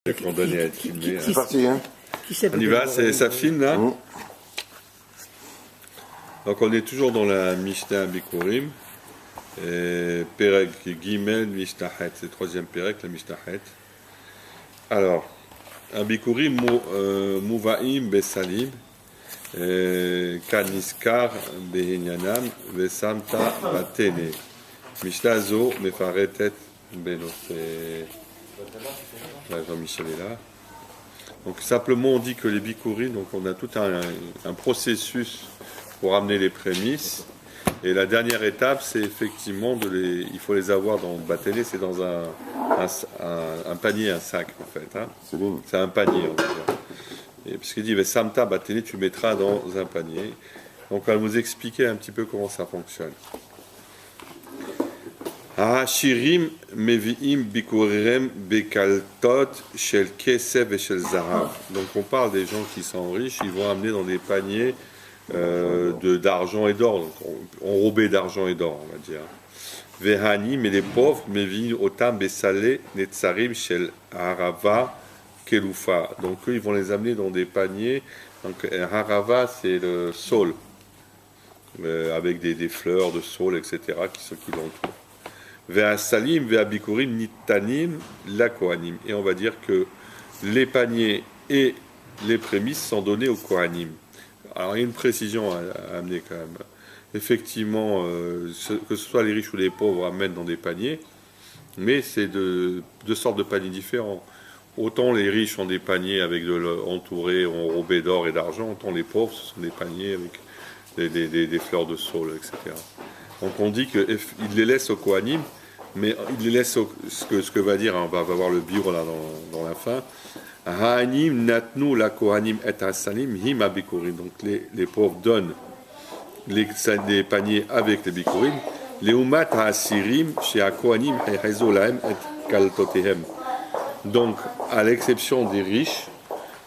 Condamné à être filmé. C'est parti, hein. On y va, ça filme là. Donc on est toujours dans la Mishnah Bikurim. Perek Gimel Mishnachet, c'est le troisième Perek, la Mishnachet. Alors, un Bikurim Muvaim Besalim, Kaniskar Behenyanam, Vesamta Batene. Mishnah Zo Mefaretet Beno. Là, Jean-Michel est là. Donc simplement on dit que les bikurim, donc on a tout un processus pour amener les prémices. Et la dernière étape, c'est effectivement il faut les avoir dans le batélé, c'est dans un panier, un sac en fait. Hein. C'est un panier, on va dire. Et puisqu'il dit Samta batélé, tu mettras dans un panier. Donc on va vous expliquer un petit peu comment ça fonctionne. Shirim meviim bikurim bekaltot shel kesef et shel zarav. Donc on parle des gens qui sont riches, ils vont amener dans des paniers d'argent et d'or, donc enrobés d'argent et d'or, on va dire. Vehani, mais les pauvres, meviim otam besale netzarim shel harava kelufa. Donc eux, ils vont les amener dans des paniers. Donc harava, c'est le saule, avec des fleurs de saule, etc., qui l'entourent. Vea salim, vea bikurim, nitanim, la kohanim. Et on va dire que les paniers et les prémices sont donnés aux kohanim. Alors il y a une précision à amener quand même. Effectivement, que ce soit les riches ou les pauvres amènent dans des paniers, mais c'est deux sortes de paniers différents. Autant les riches ont des paniers avec entourés, enrobés d'or et d'argent, autant les pauvres, ce sont des paniers avec des fleurs de saule, etc. Donc on dit qu'il les laisse aux kohanim, mais il les laisse ce que va dire, on va voir le biur là dans la fin. Ha'anim natnu la kohanim et hasalim him abikurim. Donc les pauvres donnent les paniers avec les bikurim. Les umat ha'asirim chez hakohanim ha'ezolahem et kaltotehem. Donc à l'exception des riches,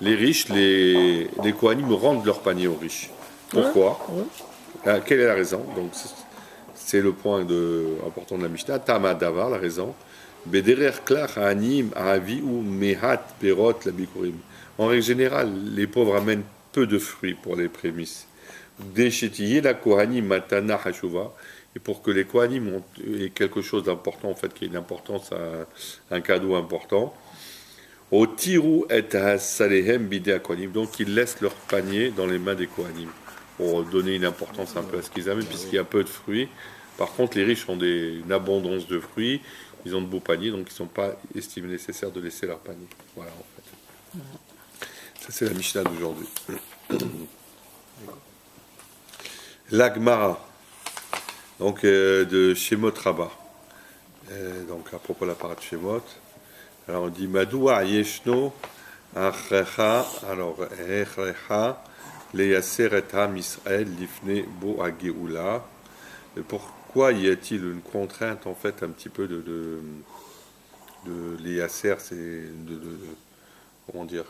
les kohanim rendent leurs paniers aux riches. Pourquoi? Quelle est la raison? Donc c'est le point important de la Mishnah. Tama Davar, la raison. Bederer Klach Anim Avi ou Mehat Perot la Bikurim. En règle générale, les pauvres amènent peu de fruits pour les prémices. Déchetiye la Kohanim Matana Hashuva. Et pour que les Kohanim aient quelque chose d'important, en fait, qui ait une importance, un cadeau important. Au Tiru et Hasalehem Bidea Kohanim. Donc ils laissent leur panier dans les mains des Kohanim, pour donner une importance un peu à ce qu'ils amènent, puisqu'il y a peu de fruits. Par contre, les riches ont une abondance de fruits, ils ont de beaux paniers, donc ils ne sont pas estimés nécessaires de laisser leur panier. Voilà, en fait. Ça, c'est la Mishnah d'aujourd'hui. L'Agmara, donc de Shemot Rabbah. Donc, à propos de la parade de Shemot, alors on dit Madoua Yeshno Achrecha, alors Echrecha, les Yasser et Ham Israël Lifne Bo Ageoula. Pourquoi y a-t-il une contrainte en fait un petit peu de les Yasser, c'est comment dire,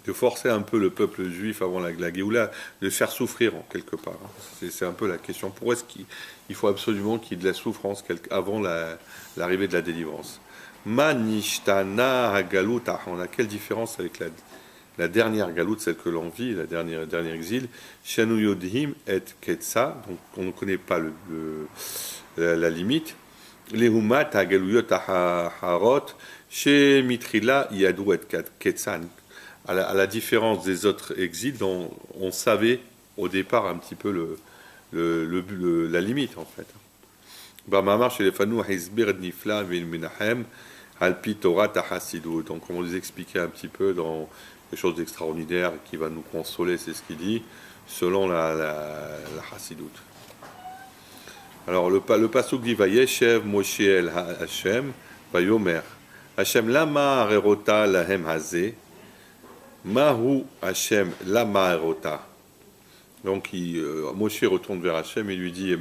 de forcer un peu le peuple juif avant la Géoula, de faire souffrir en quelque part. C'est un peu la question. Pourquoi est-ce qu'il faut absolument qu'il y ait de la souffrance avant l'arrivée de la délivrance? Manishtana Hagalut, on a quelle différence avec la dernière Galout, celle que l'on vit, la dernière exil, Shanu Yodhim et Ketsa, donc on ne connaît pas la limite. Les Humat Hagaluyot Harot, chez Mitrila Yadou et Ketsan. À la différence des autres exils, dont on savait au départ un petit peu la limite en fait. Bamamar chez les Fanou Hizbir Nifla Vil Menahem. Alpi Torah Tahasidou. Donc, on va vous expliquer un petit peu dans quelque chose d'extraordinaire qui va nous consoler, c'est ce qu'il dit, selon la Hasidut. Alors, le pasuk dit Vayeshev Moshe el Hashem, Vayomer. Hashem lama arerota lahem hazeh. Mahu Hashem lama arerota. Donc, Moshe retourne vers Hashem et lui dit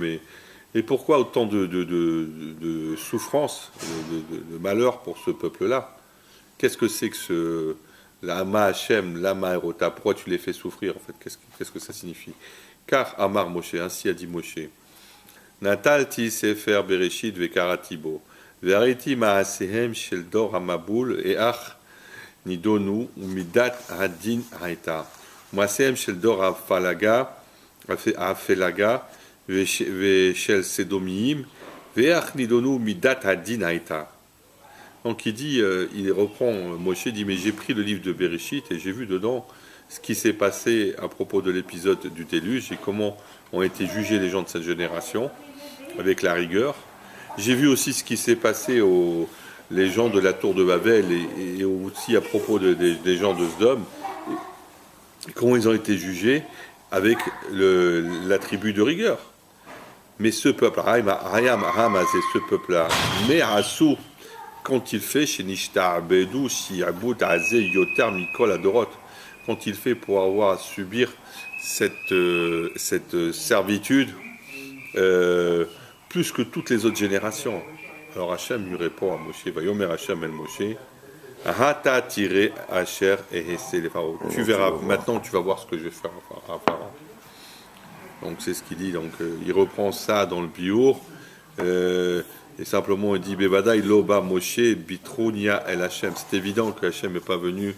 et pourquoi autant de souffrance, de malheur pour ce peuple-là? Qu'est-ce que c'est que Lama Hashem, Lama Erota? Pourquoi tu les fais souffrir en fait? Qu'est-ce que ça signifie? Car Amar Moshe, ainsi a dit Moshe, Natalti Sefer Bereshit Vekaratibo, Veriti ma'asehem shel dor hamabul each nidonu umidat hadin haita. Ma'asehem shel dor afelaga veshel sedomim veach nidonu umidat hadin haita. Donc il dit, il reprend, Moshe dit, mais j'ai pris le livre de Bereshit et j'ai vu dedans ce qui s'est passé à propos de l'épisode du déluge et comment ont été jugés les gens de cette génération avec la rigueur. J'ai vu aussi ce qui s'est passé aux les gens de la tour de Babel et aussi à propos des gens de Sodome, comment ils ont été jugés avec l'attribut de rigueur. Mais ce peuple, c'est ce peuple-là, mais Assou, quand il fait chez Nishtar Bedou, Shiabut, Azé, Yoter, Mikol, Adorot, quand il fait pour avoir à subir cette servitude, plus que toutes les autres générations. Alors Hachem lui répond à Moshe, Vayomer Hachem el Moshe, Hata tiré Asher et Hessé les pharaons. Tu verras, maintenant tu vas voir ce que je vais faire à Pharaon. Donc c'est ce qu'il dit, donc il reprend ça dans le Biour, et simplement il dit Bevadaï Loba Moshe Bitrounia el Hachem. C'est évident que Hachem n'est pas venu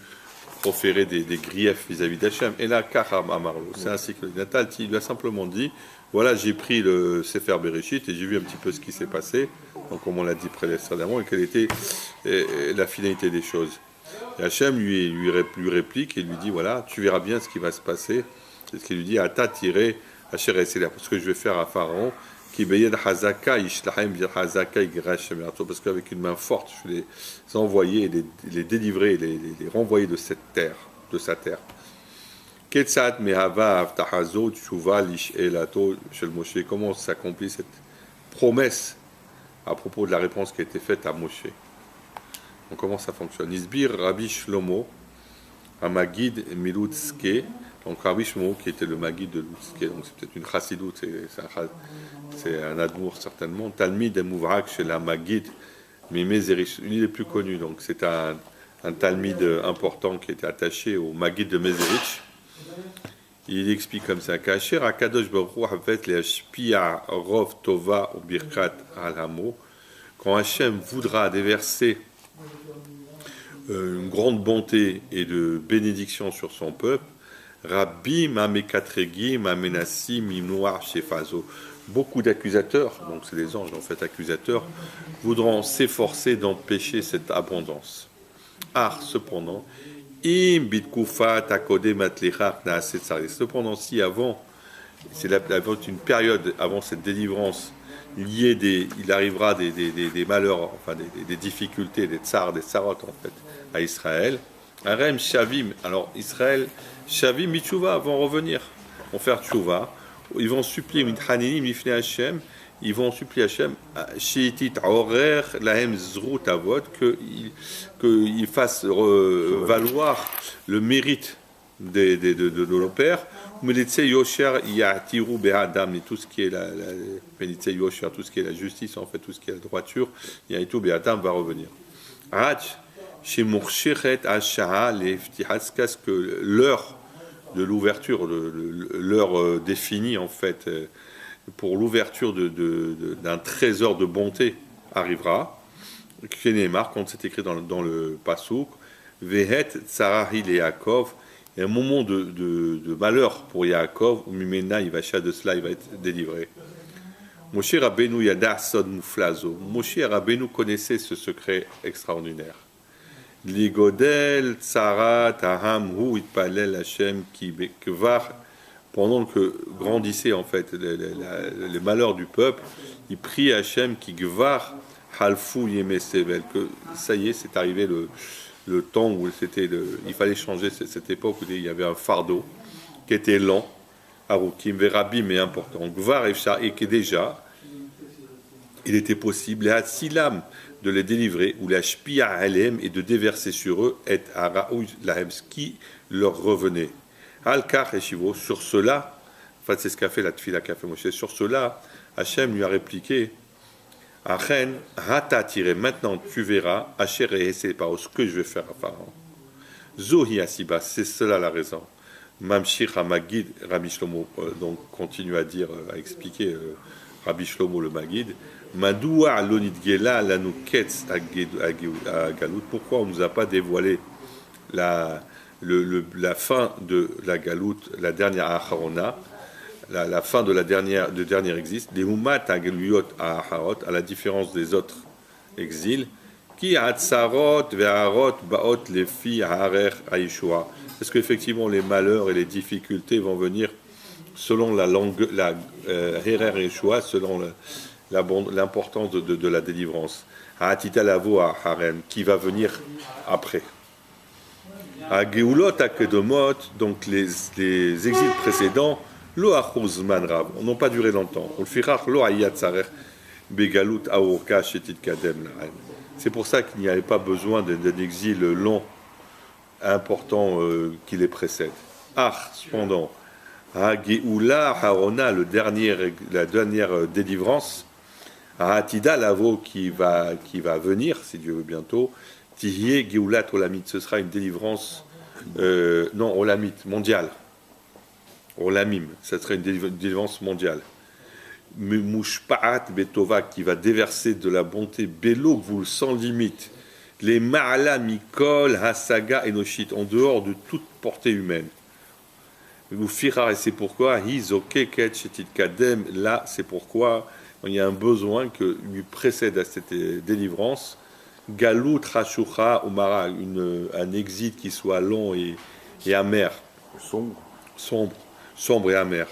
proférer des griefs vis-à-vis d'Hachem. Et là, Karam Amarlo, c'est ainsi que Natal, il lui a simplement dit voilà, j'ai pris le Sefer Bereshit et j'ai vu un petit peu ce qui s'est passé, donc comme on l'a dit précédemment, et quelle était la finalité des choses. Et Hachem lui réplique et lui dit voilà, tu verras bien ce qui va se passer. C'est ce qu'il lui dit Ata tiré Asher Esseler, parce que je vais faire à Pharaon qui beyed Hazaka Ishlahem bir Hazaka Igrashem, parce qu'avec une main forte, je vais les envoyer, les délivrer, les renvoyer de cette terre, de sa terre. Comment s'accomplit cette promesse à propos de la réponse qui a été faite à Moshe? Donc comment ça fonctionne? Isbir Rabbi Shlomo, un Magid Milutzke, donc Rabbi Shlomo qui était le Magid de Lutzke, donc c'est peut-être une chassidoute, c'est un admour certainement. Talmid et Mouvrak chez la Magid Mimezerich, une des plus connues, donc c'est un Talmid important qui était attaché au Magid de Mezerich. Il explique comme ça Kacher Akadosh Baruch Hu Havet le'ashpia rov tova ou birkat al-hamo, quand Hachem voudra déverser une grande bonté et de bénédiction sur son peuple, Rabbi Mamekatregim Amenassim Imnoar Shefazo, beaucoup d'accusateurs, donc c'est les anges en fait accusateurs, voudront s'efforcer d'empêcher cette abondance. Cependant, cependant, si avant, c'est une période avant cette délivrance, il arrivera des malheurs, enfin des difficultés, des tsarot en fait, à Israël. Arem Shavim, alors Israël, Shavim Mitchouva vont revenir, vont faire Tchouva, ils vont supplier Mithaninim Mifne Hashem, ils vont supplier Hachem, Shiitit Horer Lahem Zrut Avot, qu'il fasse valoir le mérite de nos pères, Melitse Yosher Yatiru Be'adam, et tout ce qui est Melitse Yosher, tout ce qui est la justice, en fait, tout ce qui est la droiture, Yatiru Be'adam va revenir. Hach, chez Murshichet Ashaha, les Ftihaskas, que l'heure de l'ouverture, l'heure définie, en fait, pour l'ouverture d'un trésor de bonté arrivera. Kenemar, quand c'est écrit dans le Passouk, Vehet Tsarahil et Yaakov, il y a un moment de malheur pour Yaakov, où Mimena, il va de cela, il va être délivré. Moshe Rabbeinu Yada Sod Muflazo. Moshe Rabbeinu connaissait ce secret extraordinaire. Ligodel Tsarat Aham Hu Itpalel Hashem Ki Kvar. Pendant que grandissait en fait les malheurs du peuple, il prie Hachem qui gvar halfou yemesebel, que ça y est, c'est arrivé le temps où il fallait changer cette époque où il y avait un fardeau qui était lent, arukim verabim mais important, gvar et que déjà il était possible à Silam de les délivrer, ou la shpia alem et de déverser sur eux et araou lahem, ce qui leur revenait. Al-Kar et Shivo, sur cela, en fait c'est ce qu'a fait la Tfila qu'a fait Moshe, sur cela, Hachem lui a répliqué Achen, Hata tiré, maintenant tu verras, Hacher et Hessé, par ce que je vais faire à Pharaon. Zohi Asiba, c'est cela la raison. Mamshir Hamagid, Rabbi Shlomo, donc continue à dire, à expliquer Rabbi Shlomo le Magid, Madoua l'onit gela la nouketz à Galout. Pourquoi on ne nous a pas dévoilé la fin de la Galout, la dernière Acharona, la fin de de dernier exil, les Humat à Galuyot à Acharot, à la différence des autres exils, qui a Tsarot, Ve'arot, Baot, les filles, Harer, Aishua. Est-ce qu'effectivement les malheurs et les difficultés vont venir selon la langue, la Harer Aishua, selon l'importance de la délivrance. Ha'atita lavo à Harem, qui va venir après. À Geulot, à Kedomot, donc les exils précédents, lo achuzman rav, n'ont pas duré longtemps. On le firach lo ayat sarer begalut aorka shetit kadem lahem. C'est pour ça qu'il n'y avait pas besoin d'un exil long, important qui les précède. Cependant, à Geoula Harona, la dernière délivrance, à Atida Lavo qui va venir, si Dieu veut bientôt, Tihye Geulat Olamit, ce sera une délivrance, non, Olamit, mondiale. Olamim, ce sera une délivrance mondiale. Mushpa'at Betova, qui va déverser de la bonté, Belo Gvul, sans limite, les Ma'ala Mikol, Hasaga Enoshit, en dehors de toute portée humaine. Ou Firar, et c'est pourquoi, Hizoke Shetit Kadem, là, c'est pourquoi il y a un besoin que lui précède à cette délivrance, Galut Rashucha Umara, un exil qui soit long et amer. Sombre et amer.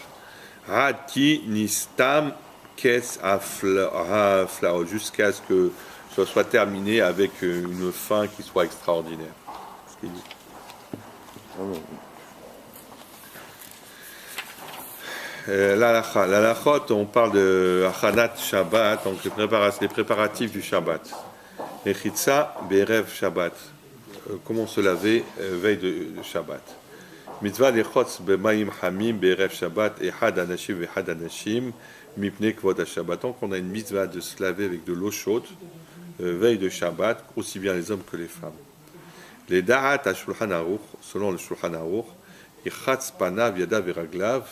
Hati Nistam Kes Aflao, jusqu'à ce que ce soit terminé avec une fin qui soit extraordinaire. Ce qu'il dit. L'alachot, on parle de Achanat Shabbat, donc les préparatifs du Shabbat. Echitza Berev Shabbat, comment se laver veille de Shabbat. Mitzvah lechotz b'mayim hamim berev Shabbat echad anashim vechad anashim mipnei kvod Shabbat. Donc on a une mitzvah de se laver avec de l'eau chaude veille de Shabbat, aussi bien les hommes que les femmes. Les da'at à Shulchan Aruch, selon le Shulchan Aruch, ichatz panav yadav veraglav,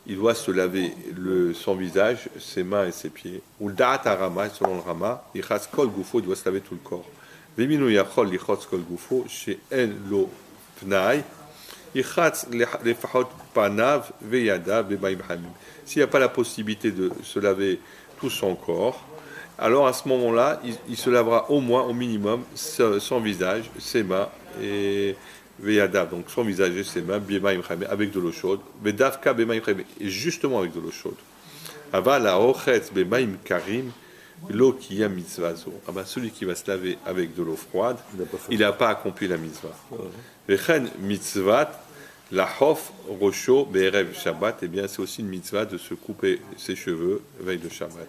il doit se laver son visage, ses mains et ses pieds. Ou le da'at harama, selon le Rama, ichatz kol gufo, il doit se laver tout le corps. Veminu yachol lichotz kol gufo, she'en lo pnai, ichatz lefachot panav veyadav bemayim hamim. S'il n'y a pas la possibilité de se laver tout son corps, alors à ce moment-là, il se lavera au moins, au minimum, son visage, ses mains et Veyadav, donc son visage et ses mains, avec de l'eau chaude, Vedavka bemaim chame, et justement avec de l'eau chaude. Aval la ochetz bemaim karim, l'eau qui a mitzvazo. Ah ben celui qui va se laver avec de l'eau froide, il n'a pas accompli la mitzvah. Vechen mitzvat, la hof rosho be'erev Shabbat, eh bien c'est aussi une mitzvah de se couper ses cheveux veille de Shabbat.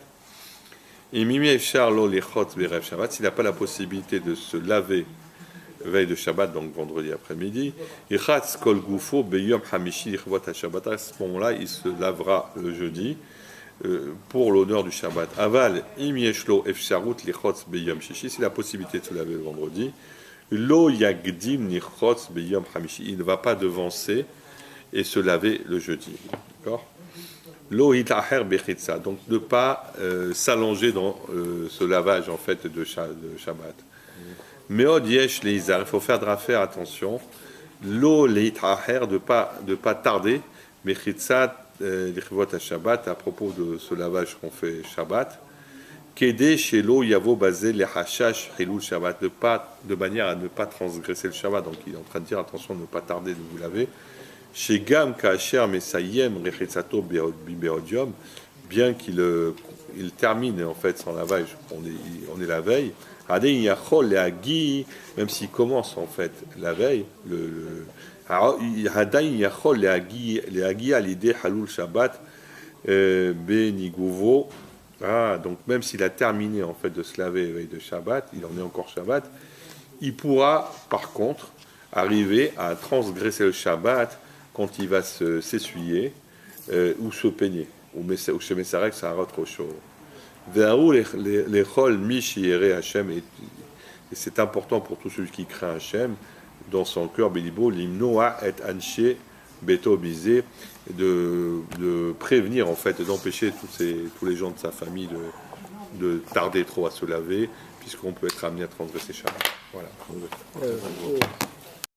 Et mimi efshar lo lichotz be'erev Shabbat, s'il n'a pas la possibilité de se laver veille de Shabbat, donc vendredi après-midi, ichatz kol gufo beyom hamishi lichvot ha-Shabbat. À ce moment-là, il se lavera le jeudi pour l'honneur du Shabbat. Aval im yeshlo efsharut lichotz beyom shishi, c'est la possibilité de se laver le vendredi. Lo yagdim lichotz beyom hamishi, il ne va pas devancer et se laver le jeudi. D'accord? Lo hitaher bechitza, donc ne pas s'allonger dans ce lavage en fait de Shabbat. Meod yesh leizar, il faut faire attention. Lo leitaher, de pas tarder. Mechitza lichvot Shabbat, à propos de ce lavage qu'on fait Shabbat. Kede shelo yavo basé le hashash hilul Shabbat, de manière à ne pas transgresser le Shabbat. Donc il est en train de dire attention de ne pas tarder de vous laver. Chez Gam kacher mesayem rechitzato beodium, bien qu'il termine en fait son lavage, on est la veille. Même s'il commence en fait la veille, donc même s'il a terminé en fait de se laver la veille de Shabbat, il en est encore Shabbat, il pourra par contre arriver à transgresser le Shabbat quand il va s'essuyer ou se peigner, ou chez Messarek, ça a trop chaud. Et c'est important pour tous ceux qui craignent Hachem dans son cœur, Bélibo, l'imnoa et anché beto bisé, de prévenir en fait, d'empêcher tous les gens de sa famille de tarder trop à se laver, puisqu'on peut être amené à transgresser Shabbat. Voilà.